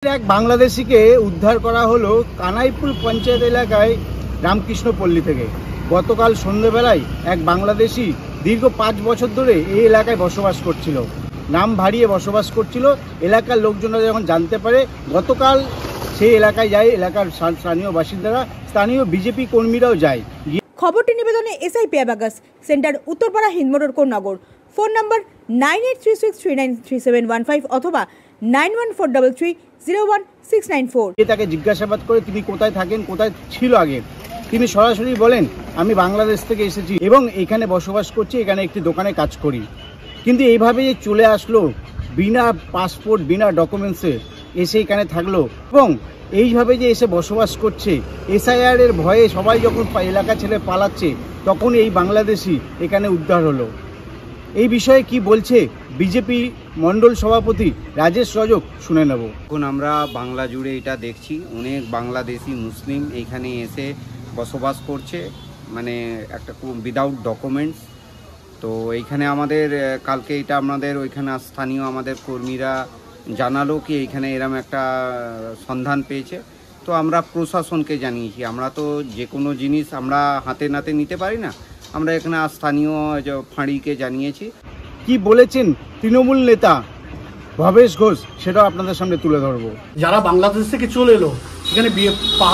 এক বাংলাদেশিকে উদ্ধার করা হলো কানাইপুর পঞ্চায়েত এলাকায় রামকৃষ্ণপল্লী থেকে। গতকাল সন্ধ্যেবেলায় এক বাংলাদেশি দীর্ঘ 5 বছর ধরে এই এলাকায় বসবাস করছিল, নাম ভারিয়ে বসবাস করছিল। এলাকার লোকজনরা যখন জানতে পারে, গতকাল সেই এলাকায় যায় এলাকার স্থানীয় বাসিন্দারা, স্থানীয় বিজেপি কর্মীরাও যায়। খবরটি নিবেদনে এসআই পেয়াবাগাস centre, Uttarpara, Hindmotor, Konnagar. Phone number 9836393715 অথবা 9143301694। তাকে জিজ্ঞাসাবাদ করে তিনি কোথায় থাকেন, কোথায় ছিল আগে, তিনি সরাসরি বলেন আমি বাংলাদেশ থেকে এসেছি এবং এখানে বসবাস করছি, এখানে একটি দোকানে কাজ করি। কিন্তু এইভাবে যে চলে আসলো বিনা পাসপোর্ট, বিনা ডকুমেন্টসে এসে এখানে থাকলো এবং এইভাবে যে এসে বসবাস করছে, এসআইআর এর ভয়ে সবাই যখন এলাকা ছেড়ে পালাচ্ছে, তখন এই বাংলাদেশি এখানে উদ্ধার হলো। এই বিষয়ে কি বলছে বিজেপি মণ্ডল সভাপতি রাজেশ রজক, শুনে নেব। এখন আমরা বাংলা জুড়ে এটা দেখছি, অনেক বাংলাদেশি মুসলিম এইখানে এসে বসবাস করছে, মানে একটা উইদাউট ডকুমেন্টস। তো এইখানে আমাদের কালকে এটা আমাদের ওইখানে স্থানীয় আমাদের কর্মীরা জানালো কি এইখানে এরম একটা সন্ধান পেয়েছে। তো আমরা প্রশাসনকে জানিয়েছি, আমরা তো যে কোনো জিনিস আমরা হাতে নাতে নিতে পারি না, আমরা এখানে স্থানীয় ফাঁড়িকে জানিয়েছি। কি বলেছেন তৃণমূল নেতা ভবেশ ঘোষ, সেটাও আপনাদের সামনে তুলে ধরবো। যারা বাংলাদেশ থেকে চলে এলো, সেখানে